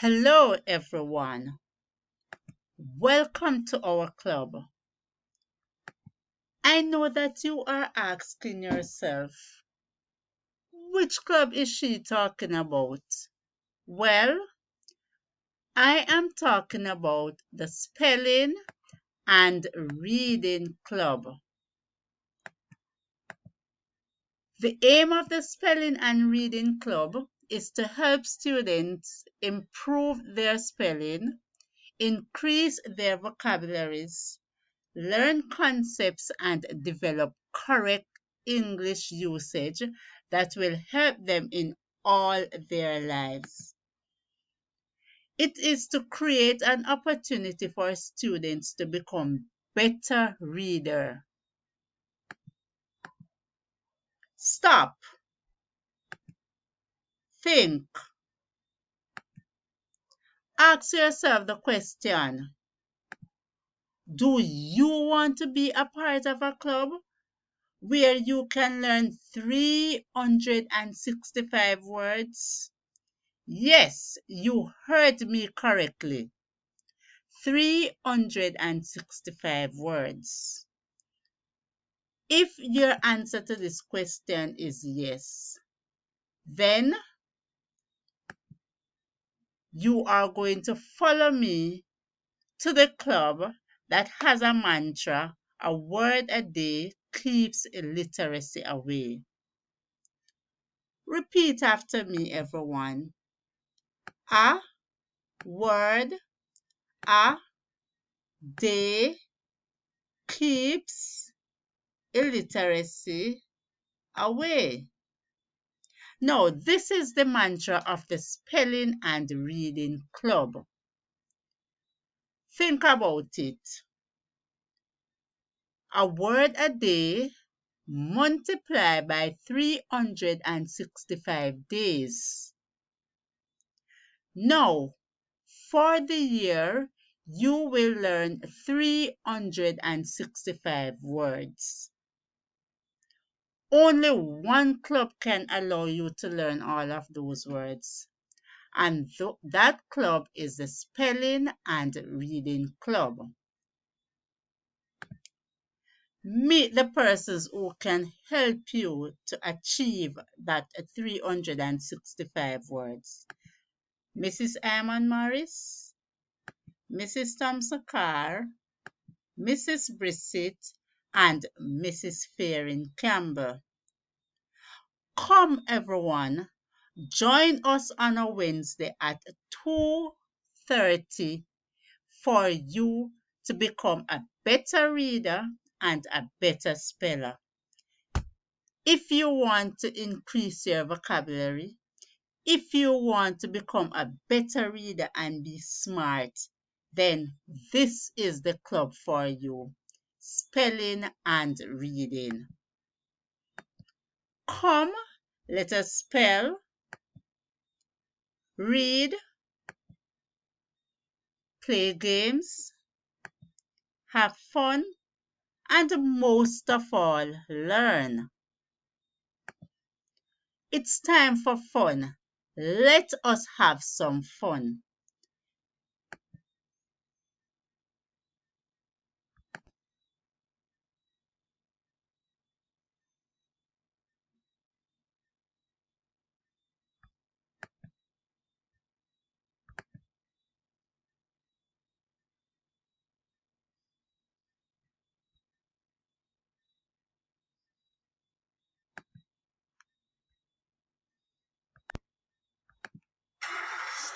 Hello, everyone. Welcome to our club. I know that you are asking yourself, which club is she talking about? Well, I am talking about the Spelling and Reading Club. The aim of the Spelling and Reading Club is to help students improve their spelling, increase their vocabularies, learn concepts and develop correct English usage that will help them in all their lives. It is to create an opportunity for students to become better reader. Stop, think, ask yourself the question, do you want to be a part of a club where you can learn 365 words? Yes, you heard me correctly. 365 words. If your answer to this question is yes, then you are going to follow me to the club that has a mantra, a word a day keeps illiteracy away. Repeat after me, everyone. A word a day keeps illiteracy away. Now, this is the mantra of the Spelling and Reading Club. Think about it. A word a day multiplied by 365 days. Now, for the year, you will learn 365 words. Only one club can allow you to learn all of those words, and that club is the Spelling and Reading Club. Meet the persons who can help you to achieve that 365 words. Mrs. Amon Morris, Mrs. Thompson Carr, Mrs. Brissett, and Mrs. Fearing Campbell. Come, everyone, join us on a Wednesday at 2:30 for you to become a better reader and a better speller. If you want to increase your vocabulary, if you want to become a better reader and be smart, then this is the club for you. Spelling and Reading. Come, let us spell, read, play games, have fun, and most of all, learn. It's time for fun. Let us have some fun.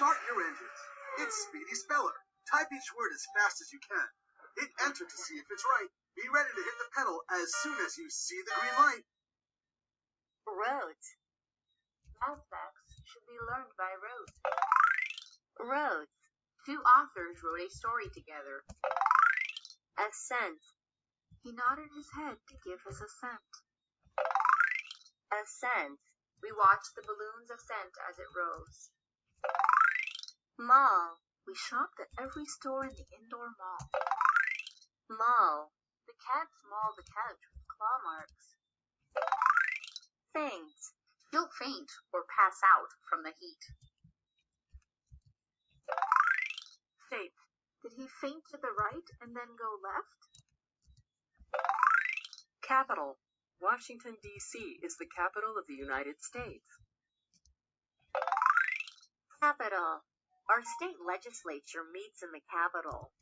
Start your engines. It's Speedy Speller. Type each word as fast as you can. Hit enter to see if it's right. Be ready to hit the pedal as soon as you see the green light. Roads. Math facts should be learned by rote. Roads. Two authors wrote a story together. Ascent. He nodded his head to give his assent. Ascent. We watched the balloons ascend as it rose. Mall. We shopped at every store in the indoor mall. Maul. The cats mauled the couch with claw marks. Faint. You'll faint or pass out from the heat. Did he faint to the right and then go left? Capital. Washington, D.C. is the capital of the United States. Capital. Our state legislature meets in the Capitol.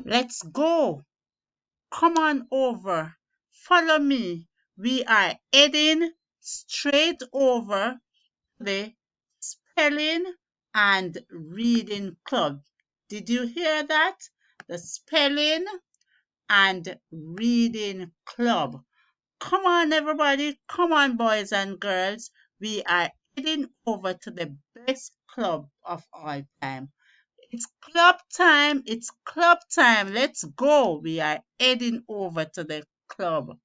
Let's go. Come on over. Follow me. We are heading straight over the spelling and reading club. Did you hear that? The spelling and reading club. Come on, everybody. Come on, boys and girls. We are heading over to the best club of all time. It's club time. It's club time. Let's go. We are heading over to the club.